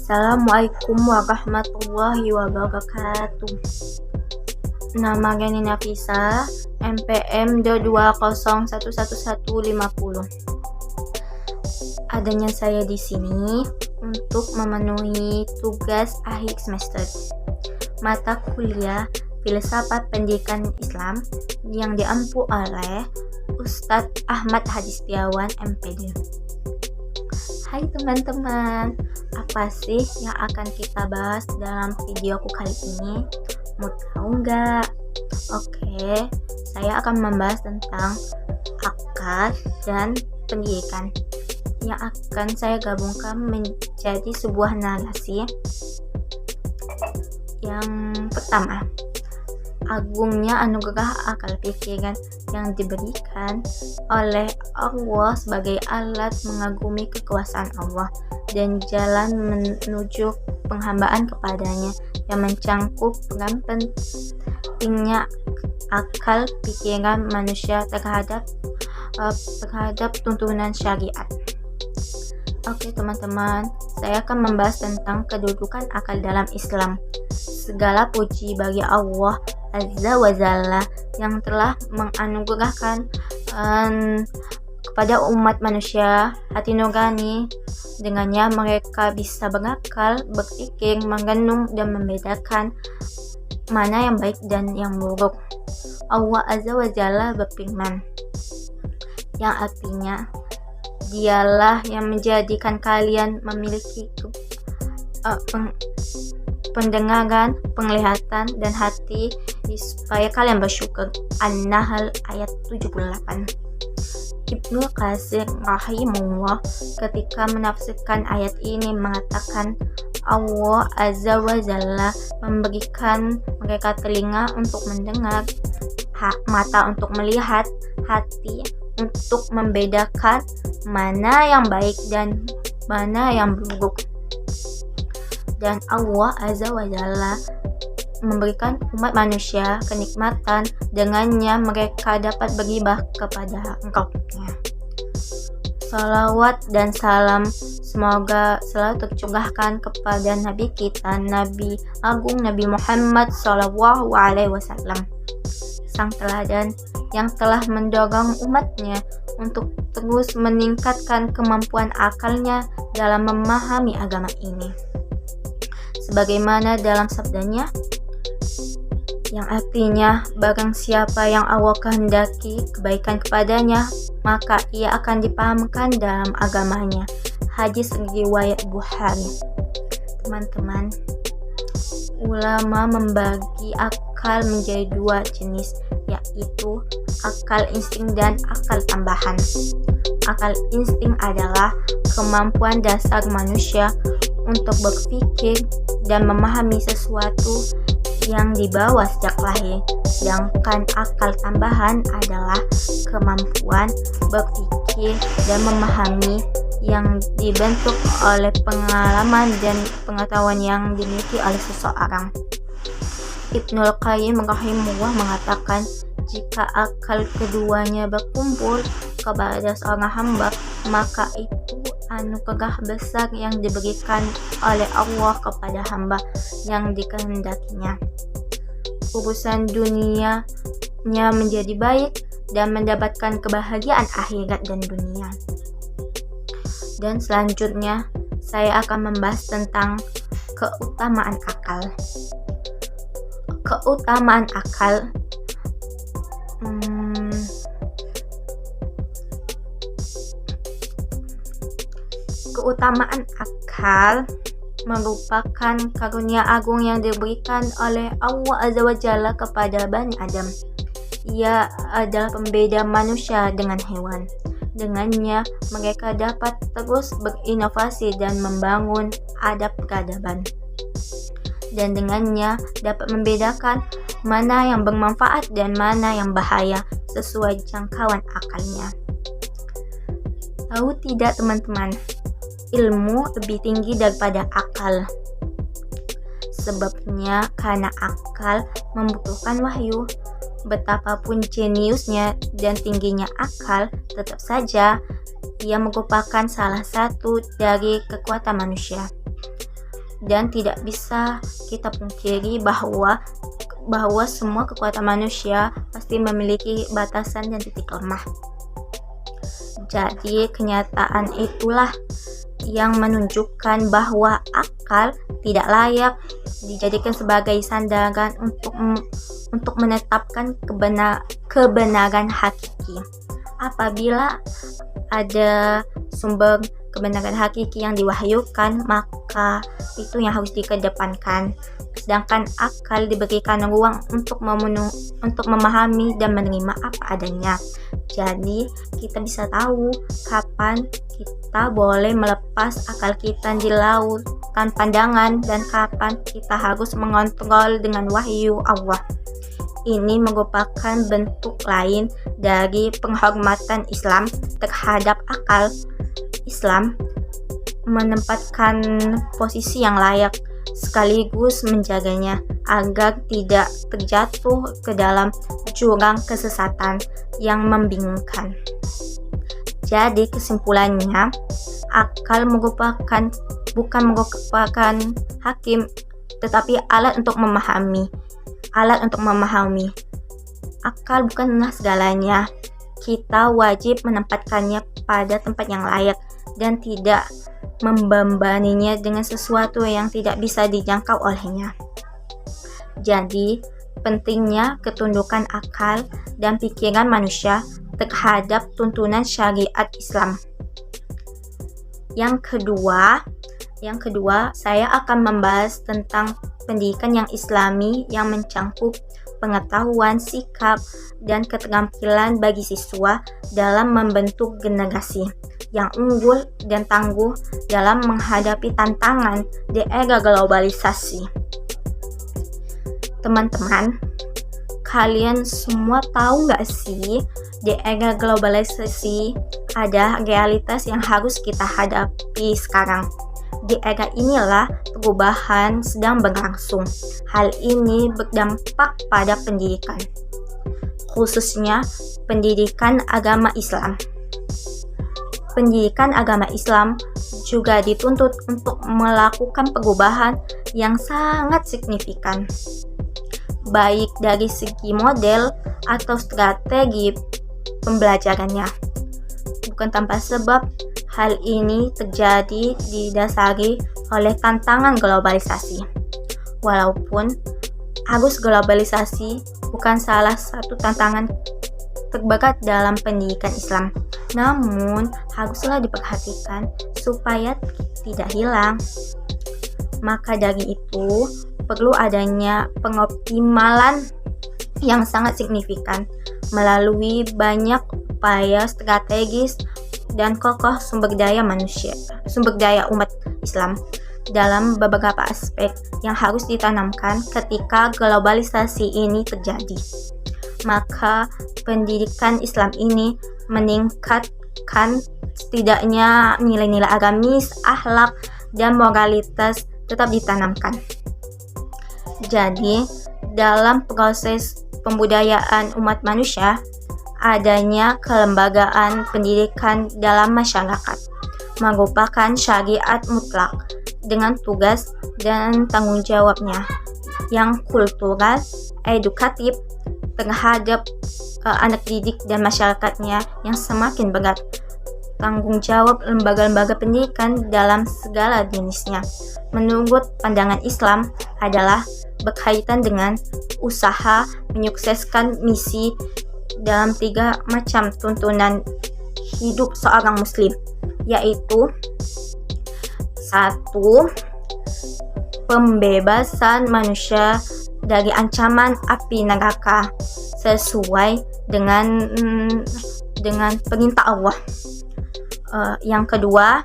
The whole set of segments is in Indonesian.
Assalamualaikum warahmatullahi wabarakatuh. Nama Gani Nafisa, NPM 220111150. Adanya saya di sini untuk memenuhi tugas akhir semester mata kuliah Filsafat Pendidikan Islam yang diampu oleh Ustadz Ahmad Hadi Setiawan, MPD. Hai teman-teman, apa sih yang akan kita bahas dalam videoku kali ini? Mau tahu nggak? Oke, saya akan membahas tentang akal dan pendidikan yang akan saya gabungkan menjadi sebuah narasi. Yang pertama, agungnya anugerah akal pikiran yang diberikan oleh Allah sebagai alat mengagumi kekuasaan Allah dan jalan menuju penghambaan kepadanya yang mencangkup peran pentingnya akal pikiran manusia terhadap tuntunan syariat. Oke teman-teman, saya akan membahas tentang kedudukan akal dalam Islam. Segala puji bagi Allah Azza wa Jalla yang telah menganugerahkan kepada umat manusia hati nurani. Dengannya mereka bisa berakal, berpikir, merenung dan membedakan mana yang baik dan yang buruk. Allah Azza wa Jalla berfirman, yang artinya Dialah yang menjadikan kalian memiliki pendengaran, penglihatan, dan hati supaya kalian bersyukur. An-Nahl ayat 78. Ibnu Katsir rahimahullah ketika menafsirkan ayat ini mengatakan Allah Azza wa Jalla memberikan mereka telinga untuk mendengar, mata untuk melihat, hati untuk membedakan mana yang baik dan mana yang buruk. Dan Allah Azza wa Jalla memberikan umat manusia kenikmatan, dengannya mereka dapat beribah kepada Rabb-Nya. Salawat dan salam semoga selalu tercurahkan kepada Nabi kita, Nabi Agung Nabi Muhammad Sallallahu Alaihi Wasallam, sang teladan yang telah mendorong umatnya untuk terus meningkatkan kemampuan akalnya dalam memahami agama ini. Sebagaimana dalam sabdanya, yang artinya barang siapa yang Allah kehendaki kebaikan kepadanya, maka ia akan dipahamkan dalam agamanya. Hadis riwayat Bukhari. Teman-teman, ulama membagi akal menjadi dua jenis, yaitu akal insting dan akal tambahan. Akal insting adalah kemampuan dasar manusia untuk berpikir dan memahami sesuatu yang dibawa sejak lahir, sedangkan akal tambahan adalah kemampuan berpikir dan memahami yang dibentuk oleh pengalaman dan pengetahuan yang dimiliki oleh seseorang. Ibnul Qayyim rahimahullah mengatakan, jika akal keduanya berkumpul kepada seorang hamba, maka itu anugerah besar yang diberikan oleh Allah kepada hamba yang dikehendakinya. Urusan dunianya menjadi baik dan mendapatkan kebahagiaan akhirat dan dunia. Dan selanjutnya saya akan membahas tentang keutamaan akal. Keutamaan akal Keutamaan akal merupakan karunia agung yang diberikan oleh Allah Azza wa Jalla kepada Bani Adam. Ia adalah pembeda manusia dengan hewan. Dengannya mereka dapat terus berinovasi dan membangun adab peradaban. Dan dengannya dapat membedakan mana yang bermanfaat dan mana yang bahaya sesuai jangkauan akalnya. Tahu tidak teman-teman, ilmu lebih tinggi daripada akal. Sebabnya karena akal membutuhkan wahyu. Betapapun jeniusnya dan tingginya akal, tetap saja ia merupakan salah satu dari kekuatan manusia. dan tidak bisa kita pungkiri bahwa semua kekuatan manusia pasti memiliki batasan dan titik lemah. Jadi kenyataan itulah yang menunjukkan bahwa akal tidak layak dijadikan sebagai sandaran untuk menetapkan kebenaran hakiki. Apabila ada sumber kebenaran hakiki yang diwahyukan, maka itu yang harus dikedepankan. Sedangkan akal diberikan ruang untuk memahami dan menerima apa adanya. Jadi kita bisa tahu kapan kita boleh melepas akal kita di lautan pandangan dan kapan kita harus mengontrol dengan wahyu Allah. Ini merupakan bentuk lain dari penghormatan Islam terhadap akal. Islam menempatkan posisi yang layak sekaligus menjaganya agar tidak terjatuh ke dalam jurang kesesatan yang membingungkan. Jadi kesimpulannya, akal bukan merupakan hakim, tetapi alat untuk memahami. Akal bukanlah segalanya. Kita wajib menempatkannya pada tempat yang layak dan tidak membebaninya dengan sesuatu yang tidak bisa dijangkau olehnya. Jadi, pentingnya ketundukan akal dan pikiran manusia terhadap tuntunan syariat Islam. Yang kedua, saya akan membahas tentang pendidikan yang Islami yang mencangkup pengetahuan, sikap, dan keterampilan bagi siswa dalam membentuk generasi yang unggul dan tangguh dalam menghadapi tantangan di era globalisasi. Teman-teman, kalian semua tahu nggak sih, di era globalisasi ada realitas yang harus kita hadapi sekarang. Di era inilah perubahan sedang berlangsung. Hal ini berdampak pada pendidikan, khususnya pendidikan agama Islam. Pendidikan agama Islam juga dituntut untuk melakukan perubahan yang sangat signifikan, baik dari segi model atau strategi pembelajarannya. Bukan tanpa sebab, hal ini terjadi didasari oleh tantangan globalisasi. Walaupun arus globalisasi bukan salah satu tantangan terberat dalam pendidikan Islam, namun haruslah diperhatikan supaya tidak hilang. Maka dari itu, perlu adanya pengoptimalan yang sangat signifikan melalui banyak upaya strategis dan kokoh sumber daya umat Islam dalam beberapa aspek yang harus ditanamkan ketika globalisasi ini terjadi. Maka pendidikan Islam ini meningkatkan setidaknya nilai-nilai agamis, akhlak, dan moralitas tetap ditanamkan. Jadi, dalam proses pembudayaan umat manusia, adanya kelembagaan pendidikan dalam masyarakat merupakan syariat mutlak dengan tugas dan tanggung jawabnya yang kultural, edukatif terhadap anak didik dan masyarakatnya yang semakin berat. Tanggung jawab lembaga-lembaga pendidikan dalam segala jenisnya, menurut pandangan Islam, adalah berkaitan dengan usaha menyukseskan misi dalam 3 macam tuntunan hidup seorang muslim, yaitu 1. Pembebasan manusia dari ancaman api neraka sesuai dengan perintah Allah. Yang kedua,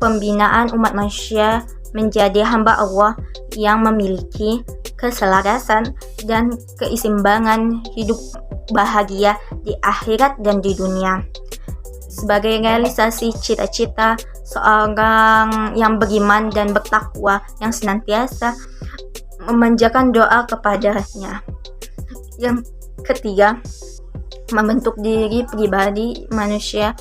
pembinaan umat manusia menjadi hamba Allah yang memiliki keselarasan dan keseimbangan hidup bahagia di akhirat dan di dunia, sebagai realisasi cita-cita seorang yang beriman dan bertakwa yang senantiasa memanjatkan doa kepadanya. Yang ketiga, membentuk diri pribadi manusia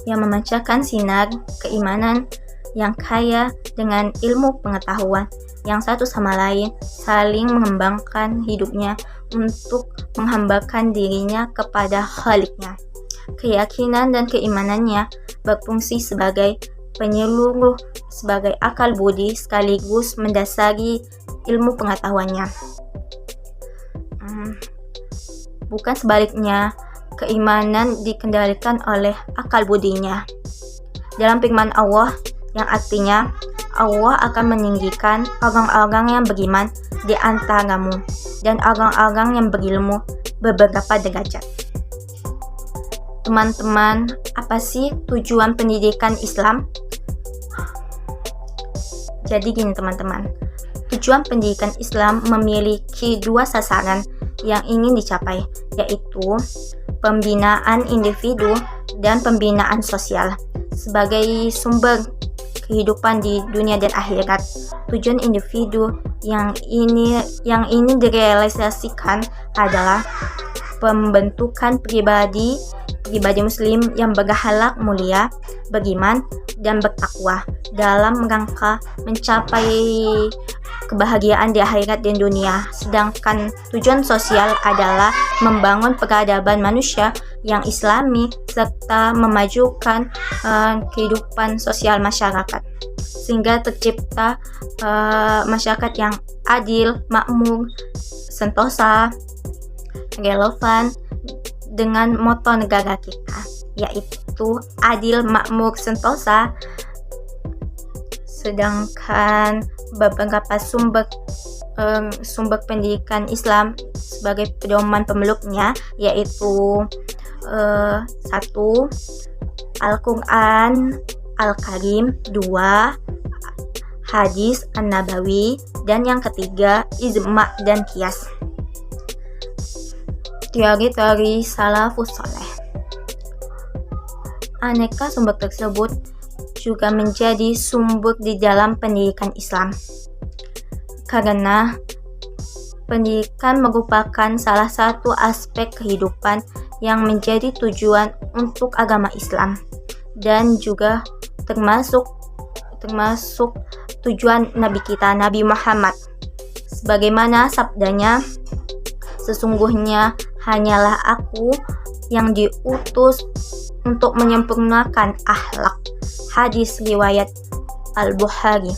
yang memancarkan sinar keimanan yang kaya dengan ilmu pengetahuan, yang satu sama lain saling mengembangkan hidupnya untuk menghambakan dirinya kepada Khaliknya. Keyakinan dan keimanannya berfungsi sebagai penyeluruh, sebagai akal budi sekaligus mendasari ilmu pengetahuannya. Bukan sebaliknya, keimanan dikendalikan oleh akal budinya. Dalam firman Allah yang artinya Allah akan meninggikan orang-orang yang beriman di antaramu dan orang-orang yang berilmu beberapa derajat. Teman-teman, apa sih tujuan pendidikan Islam? Jadi gini teman-teman, tujuan pendidikan Islam memiliki dua sasaran yang ingin dicapai, yaitu pembinaan individu dan pembinaan sosial sebagai sumber kehidupan di dunia dan akhirat. Tujuan individu yang ini direalisasikan adalah pembentukan pribadi muslim yang berakhlak mulia, beriman, dan bertakwa dalam rangka mencapai kebahagiaan di akhirat dan dunia. Sedangkan tujuan sosial adalah membangun peradaban manusia yang islami serta memajukan kehidupan sosial masyarakat sehingga tercipta masyarakat yang adil, makmur, sentosa, relevan dengan moto negara kita, yaitu adil, makmur, sentosa. Sedangkan beberapa sumber pendidikan Islam sebagai pedoman pemeluknya yaitu 1. Al-Quran Al-Karim, 2. Hadis An-Nabawi, dan yang ketiga ijma dan qiyas. Teori salafus saleh. Aneka sumber tersebut juga menjadi sumber di dalam pendidikan Islam, karena pendidikan merupakan salah satu aspek kehidupan yang menjadi tujuan untuk agama Islam dan juga termasuk tujuan Nabi kita, Nabi Muhammad. Sebagaimana sabdanya, sesungguhnya hanyalah aku yang diutus untuk menyempurnakan akhlak. Hadis riwayat Al-Bukhari.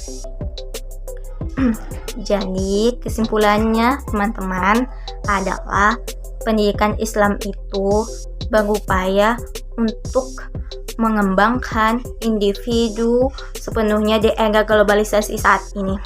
Jadi kesimpulannya teman-teman adalah pendidikan Islam itu berupaya untuk mengembangkan individu sepenuhnya di era globalisasi saat ini.